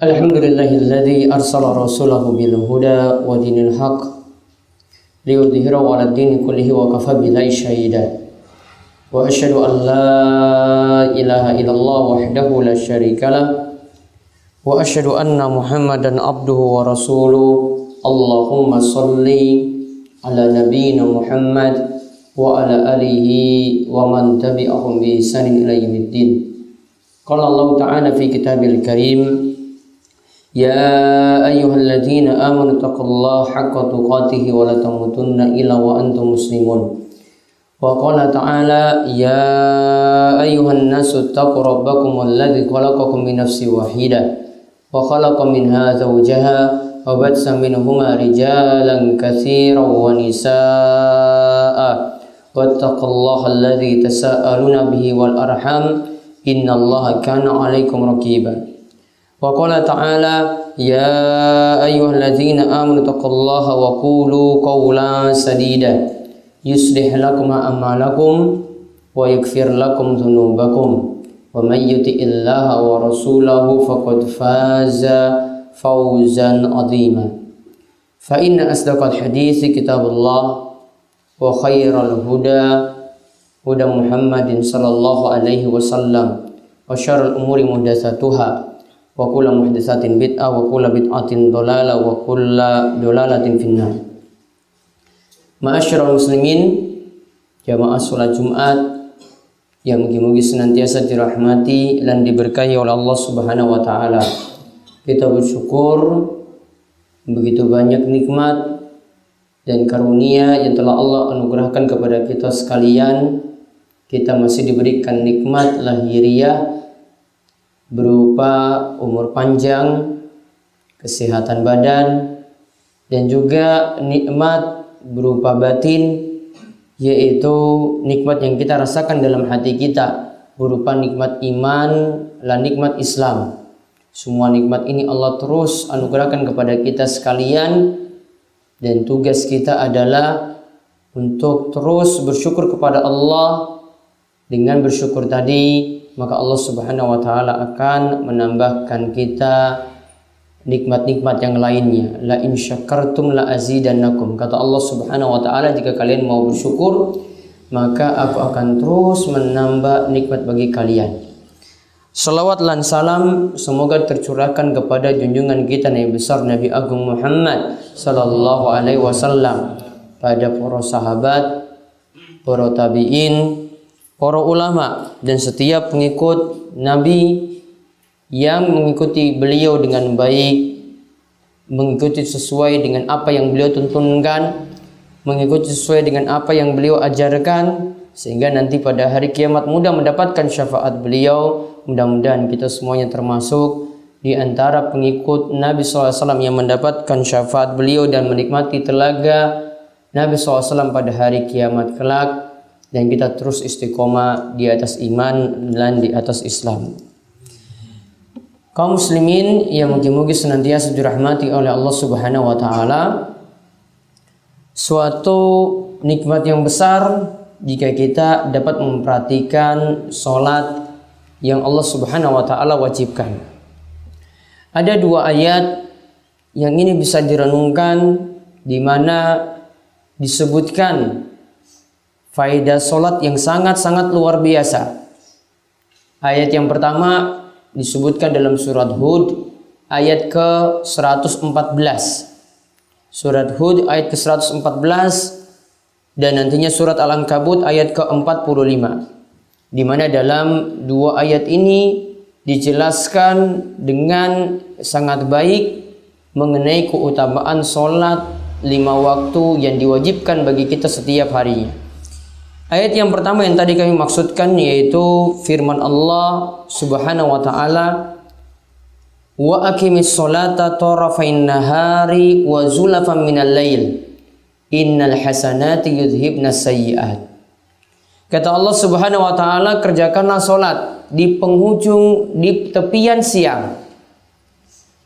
Alhamdulillahilladzi arsala rasulahu bil huda wa dinil haq liyudhhirahu 'alad dini kullihi wa kafa billahi shahida. Wa asyhadu an la ilaha illallah wahdahu la syarikalah wa asyhadu anna Muhammadan abduhu wa rasuluh. Allahumma shalli ala nabiyyina Muhammad wa ala alihi wa man tabi'ahum bi ihsanin ila yaumiddin. Qala Allah ta'ala fi kitabil karim, ya ayyuhalladzina amanu taqullaha haqqa tuqatih wa la tamutunna illa wa antum muslimun. Wa qala ta'ala, ya ayyuhan nasu taqu rabbakum alladzi khalaqakum min nafsin wahidah wa khalaqa minha zawjaha wa batsa minhuma rijalan katsiran wa nisaa'a wattaqullaha alladzi tasaaluna bihi wal arham innallaha kana 'alaikum raqiba. Wa qala ta'ala, ya ayyuhalladzina amanu taqullaha wa qulu qawlan sadida yuslih lakum a'malakum wa yaghfir lakum dhunubakum wa may yuti'illaha wa rasulahu faqad faza fawzan 'azima. Fa inna asdaqal hadithi kitabullah wa khairal huda huda Muhammadin sallallahu alaihi wasallam wa syarrul umuri muhdatsatuha wa kullu muhdatsatin bid'ah wa kullu bid'atin dhalalah wa kullu dhalalatin finnar. Ma'asyiral muslimin, jamaah salat Jumat yang mugi-mugi senantiasa dirahmati dan diberkahi oleh Allah Subhanahu wa taala. Kita bersyukur begitu banyak nikmat dan karunia yang telah Allah anugerahkan kepada kita sekalian. Kita masih diberikan nikmat lahiriah berupa umur panjang, kesehatan badan, dan juga nikmat berupa batin, yaitu nikmat yang kita rasakan dalam hati kita berupa nikmat iman dan nikmat Islam. Semua nikmat ini Allah terus anugerahkan kepada kita sekalian, dan tugas kita adalah untuk terus bersyukur kepada Allah. Dengan bersyukur tadi, maka Allah Subhanahu wa taala akan menambahkan kita nikmat-nikmat yang lainnya. La in syakartum la azidannakum. Kata Allah Subhanahu wa taala, jika kalian mau bersyukur, maka aku akan terus menambah nikmat bagi kalian. Salawat dan salam semoga tercurahkan kepada junjungan kita Nabi besar Nabi Agung Muhammad sallallahu alaihi wasallam, pada para sahabat, para tabi'in, para ulama, dan setiap pengikut Nabi yang mengikuti beliau dengan baik, mengikuti sesuai dengan apa yang beliau tuntunkan, mengikuti sesuai dengan apa yang beliau ajarkan, sehingga nanti pada hari kiamat mudah mendapatkan syafaat beliau. Mudah-mudahan kita semuanya termasuk di antara pengikut Nabi SAW yang mendapatkan syafaat beliau dan menikmati telaga Nabi SAW pada hari kiamat kelak. Dan kita terus istiqomah di atas iman dan di atas Islam. Kaum muslimin yang mugi-mugi senantiasa dirahmati oleh Allah Subhanahu wa taala, suatu nikmat yang besar jika kita dapat memperhatikan salat yang Allah Subhanahu wa taala wajibkan. Ada dua ayat yang ini bisa direnungkan, di mana disebutkan faedah solat yang sangat-sangat luar biasa. Ayat yang pertama disebutkan dalam surat Hud ayat ke-114. Surat Hud ayat ke-114, dan nantinya surat Al-Ankabut ayat ke-45. Di mana dalam dua ayat ini dijelaskan dengan sangat baik mengenai keutamaan solat 5 waktu yang diwajibkan bagi kita setiap harinya. Ayat yang pertama yang tadi kami maksudkan yaitu firman Allah Subhanahu wa taala, wa aqimis sholata tarafain nahari wa zulafan minal lail innal hasanati yudhibnas sayyi'at. Kata Allah Subhanahu wa taala, kerjakanlah salat di penghujung, di tepian siang,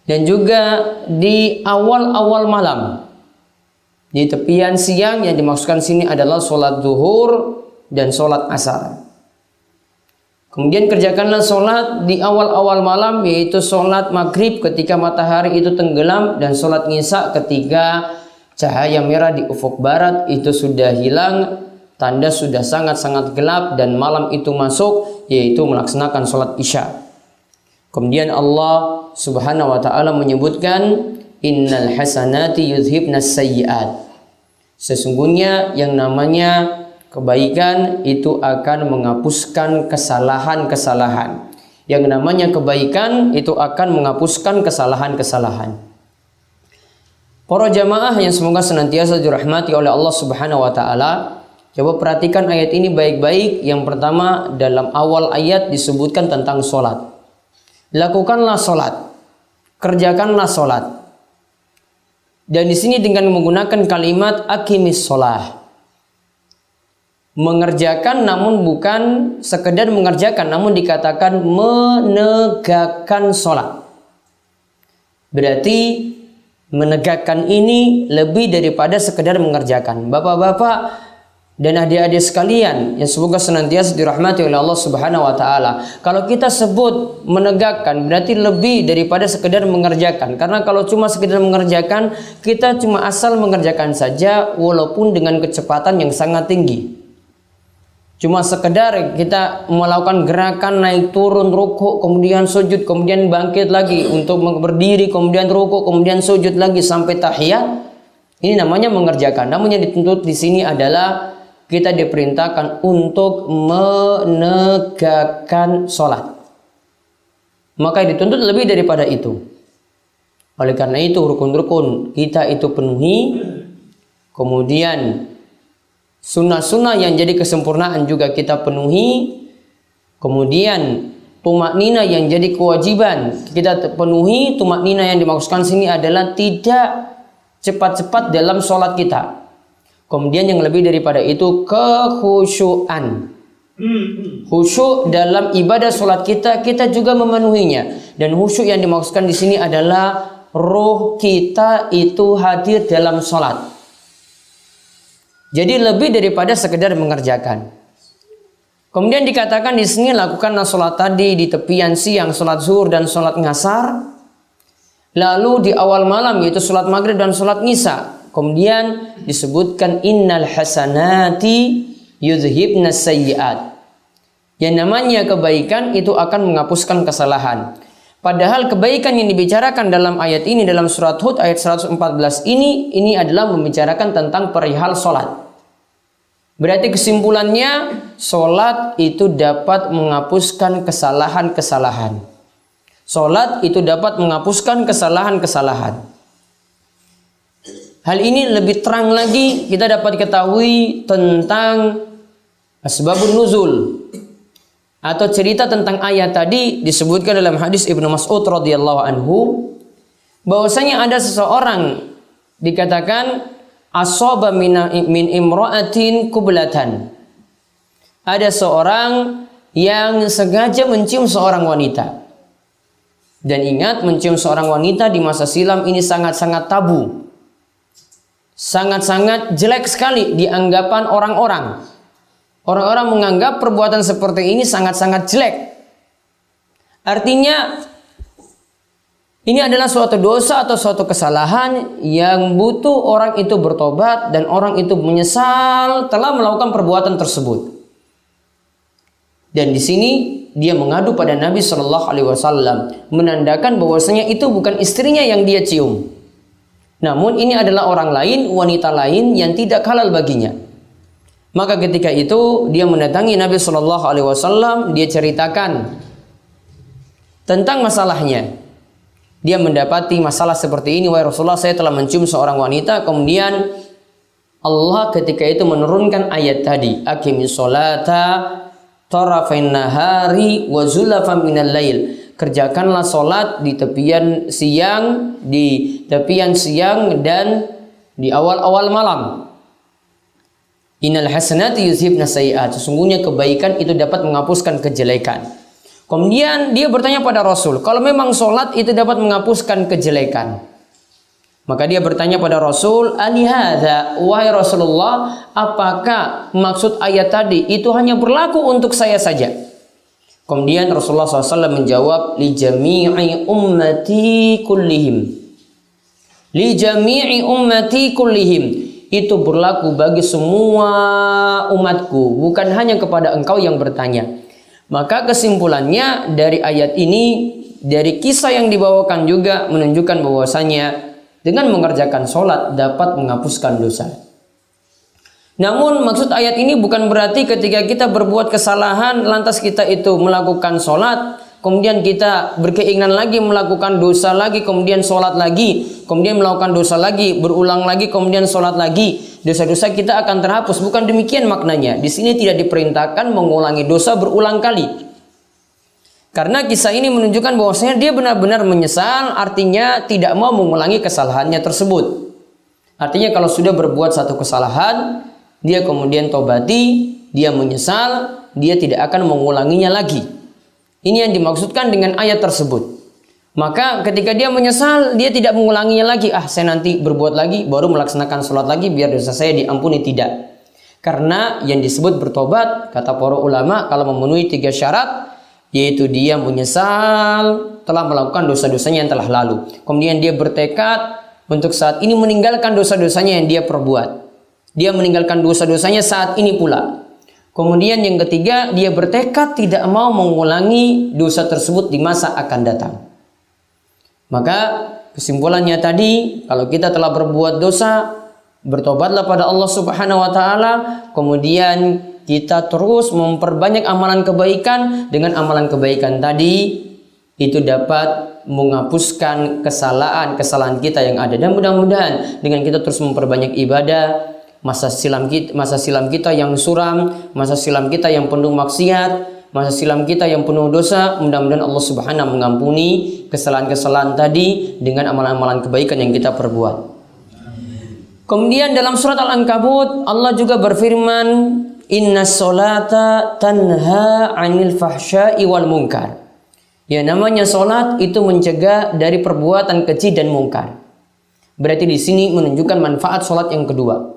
dan juga di awal-awal malam. Di tepian siang yang dimaksudkan sini adalah sholat zuhur dan sholat asar. Kemudian kerjakanlah sholat di awal-awal malam, yaitu sholat maghrib ketika matahari itu tenggelam, dan sholat isya ketika cahaya merah di ufuk barat itu sudah hilang, tanda sudah sangat-sangat gelap dan malam itu masuk, yaitu melaksanakan sholat isya. Kemudian Allah Subhanahu wa ta'ala menyebutkan, innal hasanati yudhibnas sayyi'at. Sesungguhnya yang namanya kebaikan itu akan menghapuskan kesalahan-kesalahan. Yang namanya kebaikan itu akan menghapuskan kesalahan-kesalahan. Para jamaah yang semoga senantiasa dirahmati oleh Allah Subhanahu wa ta'ala, coba perhatikan ayat ini baik-baik. Yang pertama, dalam awal ayat disebutkan tentang sholat. Lakukanlah sholat, kerjakanlah sholat. Dan di sini dengan menggunakan kalimat aqimis sholah, mengerjakan namun bukan sekedar mengerjakan, namun dikatakan menegakkan sholat. Berarti menegakkan ini lebih daripada sekedar mengerjakan. Bapak-bapak dan adik-adik sekalian yang semoga senantiasa dirahmati oleh Allah Subhanahu wa ta'ala, kalau kita sebut menegakkan berarti lebih daripada sekedar mengerjakan. Karena kalau cuma sekedar mengerjakan, kita cuma asal mengerjakan saja walaupun dengan kecepatan yang sangat tinggi. Cuma sekedar kita melakukan gerakan naik turun, rukuk, kemudian sujud, kemudian bangkit lagi untuk berdiri, kemudian rukuk, kemudian sujud lagi sampai tahiyat. Ini namanya mengerjakan. Namun yang dituntut di sini adalah kita diperintahkan untuk menegakkan sholat. Maka dituntut lebih daripada itu. Oleh karena itu rukun-rukun kita itu penuhi. Kemudian sunnah-sunnah yang jadi kesempurnaan juga kita penuhi. Kemudian tumaknina yang jadi kewajiban kita penuhi. Tumaknina yang dimaksudkan sini adalah tidak cepat-cepat dalam sholat kita. Kemudian yang lebih daripada itu kekhusyuan. Khusyuk dalam ibadah sholat kita juga memenuhinya. Dan khusyuk yang dimaksudkan di sini adalah roh kita itu hadir dalam sholat. Jadi lebih daripada sekedar mengerjakan. Kemudian dikatakan di sini lakukanlah sholat tadi di tepian siang, sholat zuhur dan sholat ngasar. Lalu di awal malam yaitu sholat maghrib dan sholat isya. Kemudian disebutkan innal hasanati yudhibnas sayyi'at. Yang namanya kebaikan itu akan menghapuskan kesalahan. Padahal kebaikan yang dibicarakan dalam ayat ini, dalam surat Hud ayat 114 ini adalah membicarakan tentang perihal sholat. Berarti kesimpulannya, sholat itu dapat menghapuskan kesalahan-kesalahan. Sholat itu dapat menghapuskan kesalahan-kesalahan. Hal ini lebih terang lagi kita dapat ketahui tentang asbabun nuzul atau cerita tentang ayat tadi. Disebutkan dalam hadis Ibnu Mas'ud radhiyallahu anhu bahwasanya ada seseorang dikatakan asaba min imra'atin kublatan. Ada seorang yang sengaja mencium seorang wanita. Dan ingat, mencium seorang wanita di masa silam ini sangat-sangat tabu. Sangat-sangat jelek sekali di anggapan orang-orang. Orang-orang menganggap perbuatan seperti ini sangat-sangat jelek. Artinya ini adalah suatu dosa atau suatu kesalahan yang butuh orang itu bertobat dan orang itu menyesal telah melakukan perbuatan tersebut. Dan di sini dia mengadu pada Nabi Shallallahu Alaihi Wasallam, menandakan bahwasanya itu bukan istrinya yang dia cium. Namun ini adalah orang lain, wanita lain yang tidak halal baginya. Maka ketika itu dia mendatangi Nabi Shallallahu Alaihi Wasallam, dia ceritakan tentang masalahnya. Dia mendapati masalah seperti ini, wahai Rasulullah, saya telah mencium seorang wanita. Kemudian Allah ketika itu menurunkan ayat tadi, aqimis sholata tarafain nahari wa zulafan minal lail. Kerjakanlah sholat di tepian siang, dan di awal-awal malam. Innal hasanati yuzhibnas sayyi'at. Sesungguhnya kebaikan itu dapat menghapuskan kejelekan. Kemudian dia bertanya pada Rasul, kalau memang sholat itu dapat menghapuskan kejelekan, Maka dia bertanya pada Rasul, "Alihadza, wahai Rasulullah, apakah maksud ayat tadi itu hanya berlaku untuk saya saja?" Kemudian Rasulullah SAW menjawab, "Li jami'i ummati kullihim." Li jami'i ummati kullihim. Itu berlaku bagi semua umatku, bukan hanya kepada engkau yang bertanya. Maka kesimpulannya dari ayat ini, dari kisah yang dibawakan juga menunjukkan bahwasanya dengan mengerjakan sholat dapat menghapuskan dosa. Namun maksud ayat ini bukan berarti ketika kita berbuat kesalahan lantas kita itu melakukan sholat, kemudian kita berkeinginan lagi melakukan dosa lagi, kemudian sholat lagi, kemudian melakukan dosa lagi, berulang lagi, kemudian sholat lagi, dosa-dosa kita akan terhapus. Bukan demikian maknanya. Di sini tidak diperintahkan mengulangi dosa berulang kali. Karena kisah ini menunjukkan bahwasanya dia benar-benar menyesal, artinya tidak mau mengulangi kesalahannya tersebut. Artinya kalau sudah berbuat satu kesalahan, dia kemudian tobati, dia menyesal, dia tidak akan mengulanginya lagi. Ini yang dimaksudkan dengan ayat tersebut. Maka ketika dia menyesal, dia tidak mengulanginya lagi. Saya nanti berbuat lagi, baru melaksanakan sholat lagi, biar dosa saya diampuni. Tidak. Karena yang disebut bertobat, kata para ulama, kalau memenuhi 3 syarat, yaitu dia menyesal telah melakukan dosa-dosanya yang telah lalu. Kemudian dia bertekad untuk saat ini meninggalkan dosa-dosanya yang dia perbuat. Dia meninggalkan dosa-dosanya saat ini pula. Kemudian yang ketiga, dia bertekad tidak mau mengulangi dosa tersebut di masa akan datang. Maka kesimpulannya tadi, kalau kita telah berbuat dosa, bertobatlah pada Allah Subhanahu wa taala, kemudian kita terus memperbanyak amalan kebaikan. Dengan amalan kebaikan tadi itu dapat menghapuskan kesalahan kita yang ada. Dan mudah-mudahan dengan kita terus memperbanyak ibadah, masa silam kita yang suram, masa silam kita yang penuh maksiat, masa silam kita yang penuh dosa, mudah-mudahan Allah Subhanahu mengampuni kesalahan-kesalahan tadi dengan amalan-amalan kebaikan yang kita perbuat. Kemudian dalam surat Al-Ankabut Allah juga berfirman, "Inna sholata tanha 'anil fahsya'i wal munkar." Ya, namanya sholat itu mencegah dari perbuatan keji dan mungkar. Berarti di sini menunjukkan manfaat sholat yang kedua,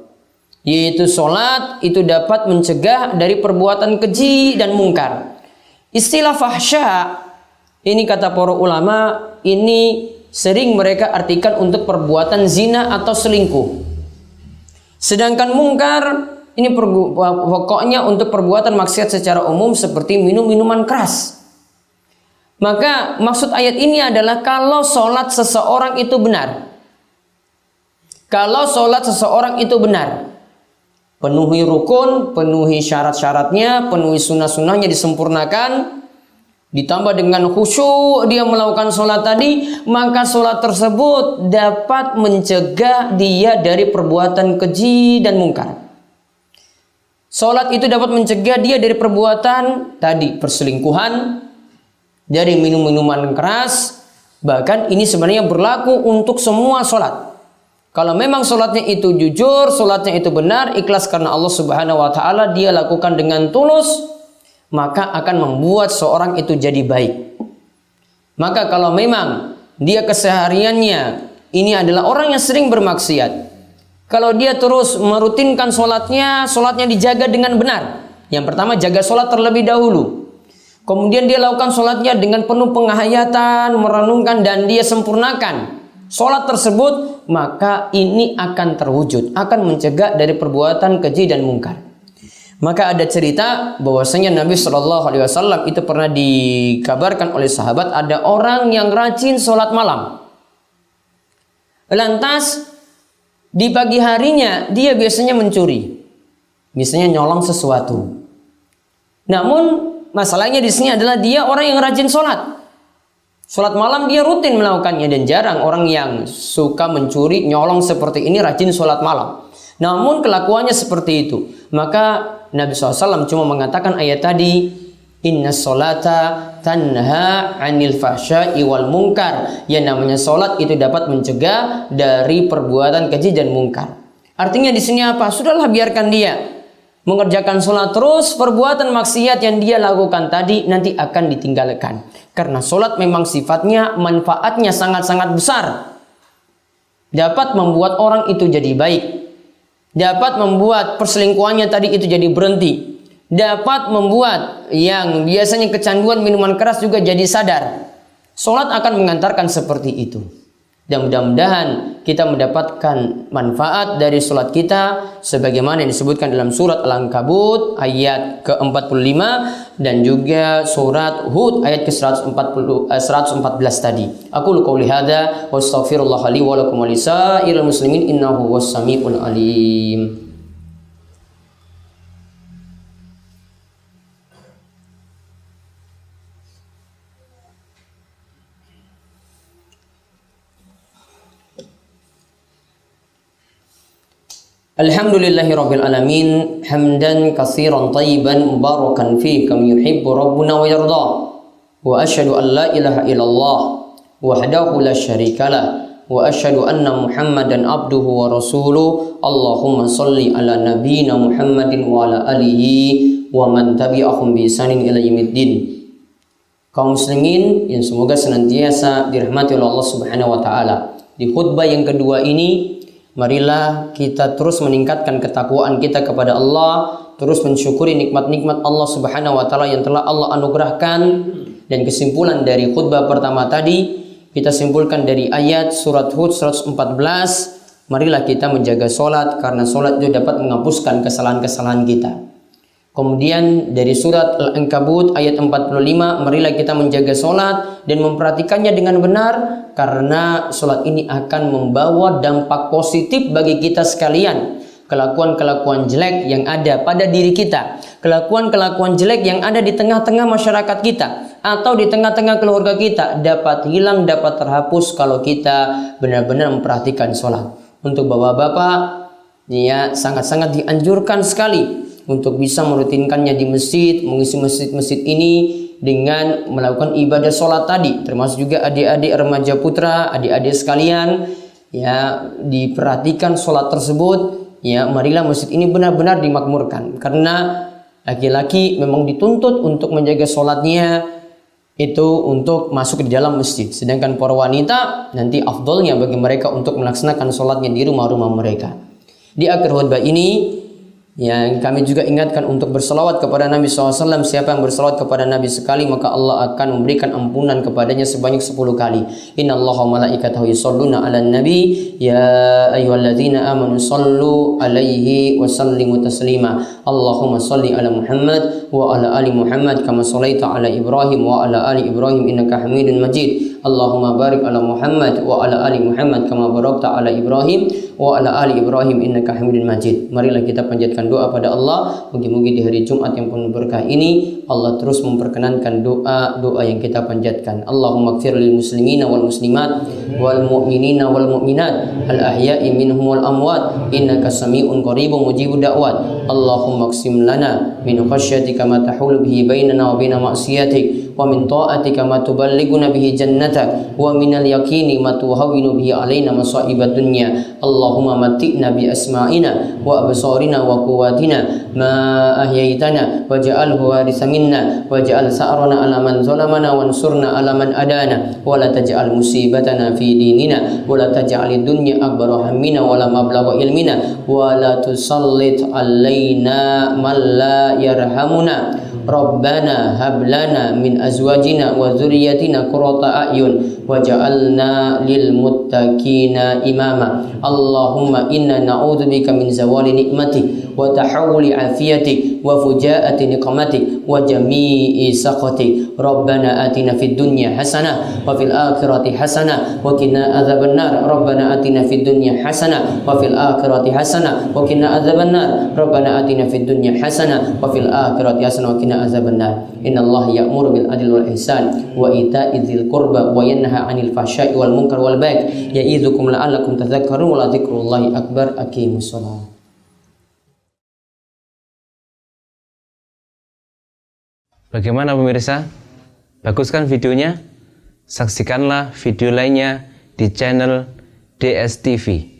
yaitu sholat itu dapat mencegah dari perbuatan keji dan mungkar. Istilah fahsya ini kata para ulama ini sering mereka artikan untuk perbuatan zina atau selingkuh. Sedangkan mungkar ini pokoknya untuk perbuatan maksiat secara umum seperti minum minuman keras. Maka maksud ayat ini adalah kalau sholat seseorang itu benar. Kalau sholat seseorang itu benar, penuhi rukun, penuhi syarat-syaratnya, penuhi sunnah-sunnahnya disempurnakan, ditambah dengan khusyuk dia melakukan sholat tadi, maka sholat tersebut dapat mencegah dia dari perbuatan keji dan mungkar. Sholat itu dapat mencegah dia dari perbuatan tadi, perselingkuhan, dari minum-minuman keras. Bahkan ini sebenarnya berlaku untuk semua sholat. Kalau memang sholatnya itu jujur, sholatnya itu benar, ikhlas karena Allah Subhanahu wa taala, dia lakukan dengan tulus, maka akan membuat seorang itu jadi baik. Maka kalau memang dia kesehariannya ini adalah orang yang sering bermaksiat, kalau dia terus merutinkan sholatnya dijaga dengan benar. Yang pertama, jaga sholat terlebih dahulu. Kemudian dia lakukan sholatnya dengan penuh penghayatan, merenungkan, dan dia sempurnakan sholat tersebut, maka ini akan terwujud, akan mencegah dari perbuatan keji dan mungkar. Maka ada cerita bahwasanya Nabi Shallallahu Alaihi Wasallam itu pernah dikabarkan oleh sahabat ada orang yang rajin sholat malam. Lantas di pagi harinya dia biasanya mencuri, misalnya nyolong sesuatu. Namun masalahnya di sini adalah dia orang yang rajin sholat. Sholat malam dia rutin melakukannya, dan jarang orang yang suka mencuri, nyolong seperti ini rajin sholat malam. Namun kelakuannya seperti itu. Maka Nabi SAW cuma mengatakan ayat tadi, "Inna sholata tanha 'anil fahsya'i wal munkar." Yang namanya sholat itu dapat mencegah dari perbuatan keji dan mungkar. Artinya di sini apa? Sudahlah, biarkan dia mengerjakan sholat terus, perbuatan maksiat yang dia lakukan tadi nanti akan ditinggalkan. Karena sholat memang sifatnya, manfaatnya sangat-sangat besar. dapat membuat orang itu jadi baik, dapat membuat perselingkuhannya tadi itu jadi berhenti, dapat membuat yang biasanya kecanduan minuman keras juga jadi sadar. Sholat akan mengantarkan seperti itu. Dan mudah-mudahan kita mendapatkan manfaat dari sholat kita sebagaimana yang disebutkan dalam surat Al-Ankabut ayat ke-45 dan juga surat Hud ayat ke-114 tadi. Aku qouli hadza wa astaghfirullah li wa lakum wa lisairil muslimin innahu was-sami'ul alim. Alhamdulillahirabbil alamin hamdan katsiran thayyiban mubarakan fihi kama yuhibbu rabbuna wa yarda. Wa asyhadu an la ilaha illallah wahdahu la syarikalah wa asyhadu anna Muhammadan abduhu wa rasuluh. Allahumma shalli ala nabiyyina Muhammadin wa ala alihi wa man tabi'ahum bi ihsanin ila yaumiddin. Kaum muslimin yang semoga senantiasa dirahmati oleh Allah Subhanahu wa taala. Di khutbah yang kedua ini, marilah kita terus meningkatkan ketakwaan kita kepada Allah, terus mensyukuri nikmat-nikmat Allah Subhanahu wa taala yang telah Allah anugerahkan. Dan kesimpulan dari khutbah pertama tadi, kita simpulkan dari ayat surat Hud 114, marilah kita menjaga sholat karena sholat itu dapat menghapuskan kesalahan-kesalahan kita. Kemudian dari surat Al-Ankabut ayat 45, marilah kita menjaga sholat dan memperhatikannya dengan benar karena sholat ini akan membawa dampak positif bagi kita sekalian. Kelakuan-kelakuan jelek yang ada pada diri kita, kelakuan-kelakuan jelek yang ada di tengah-tengah masyarakat kita atau di tengah-tengah keluarga kita dapat hilang, dapat terhapus kalau kita benar-benar memperhatikan sholat. Untuk bapak-bapak, ya sangat-sangat dianjurkan sekali untuk bisa merutinkannya di masjid, mengisi masjid-masjid ini dengan melakukan ibadah sholat tadi, termasuk juga adik-adik remaja putra, adik-adik sekalian, ya diperhatikan sholat tersebut. Ya, marilah masjid ini benar-benar dimakmurkan, karena laki-laki memang dituntut untuk menjaga sholatnya itu untuk masuk di dalam masjid, sedangkan para wanita nanti afdolnya bagi mereka untuk melaksanakan sholatnya di rumah-rumah mereka. Di akhir khutbah ini, yang kami juga ingatkan untuk berselawat kepada Nabi SAW. Siapa yang berselawat kepada Nabi sekali, maka Allah akan memberikan ampunan kepadanya sebanyak 10 kali. Innallaha wa malaikatahu yusholluna 'alan nabi ya ayyuhalladzina amanu shallu 'alaihi wa sallimu taslima. Allahumma shalli 'ala Muhammad wa 'ala ali Muhammad kama shallaita 'ala Ibrahim wa 'ala ali Ibrahim innaka Hamidun Majid. Allahumma barik 'ala Muhammad wa 'ala ali Muhammad kama barakta 'ala Ibrahim wa 'ala ali Ibrahim innaka Hamidun Majid. Marilah kita panjatkan doa pada Allah. Mungkin-mungkin di hari Jumat yang penuh berkah ini Allah terus memperkenankan doa-doa yang kita panjatkan. Allahumma ighfir lil muslimina wal muslimat wal mu'minina wal mu'minat al ahya'i minhum wal amwat innaka sami'un qaribun mujibud da'wat. Allahumma qsim lana min khasyatika ma tahulu bihi bainana wa baina ma'siyatik wa min ta'atika ma tuballighuna bihi jannatak wa minal yaqini ma tuhawwinu bihi alaina masa'ibad dunya. Allahumma matti'na bi asma'ina wa absarina wa quwwatina ma ahyaitana waj'alhu waritha minna waj'al sa'rana 'ala man zalamana wansurna 'ala man adana wa la taj'al musibatana fi dinina wa la taj'alid dunya akbar hammina wa la mablagha ilmina wa la tusallit 'alaina man la yarhamuna. Rabbana hab lana min azwajina wa dzurriyyatina qurrata a'yun waj'alna lil muttaqina imama. Allahumma inna na'udzubika min zawali nikmatik wa tahawuli afiyatik wa fujaati niqmatik wa jami'i sakhatik. Rabbana atina fid dunya hasanah wa fil akhirati hasanah wa qina adzabannar. Rabbana atina fid dunya hasanah wa fil akhirati hasanah wa qina adzabannar. Rabbana atina fid dunya hasanah wa fil akhirati hasanah wa qina adzabannar. Innallaha ya'muru bil adli wal ihsan wa ita'i dzil qurba wa yanha 'anil fahsya'i wal munkar wal baghi ya'idzukum la'allakum tadhakkarun wa la dzikrullahi akbar. Aqimus shalah. Bagaimana pemirsa? Bagus kan videonya? Saksikanlah video lainnya di channel DSTV.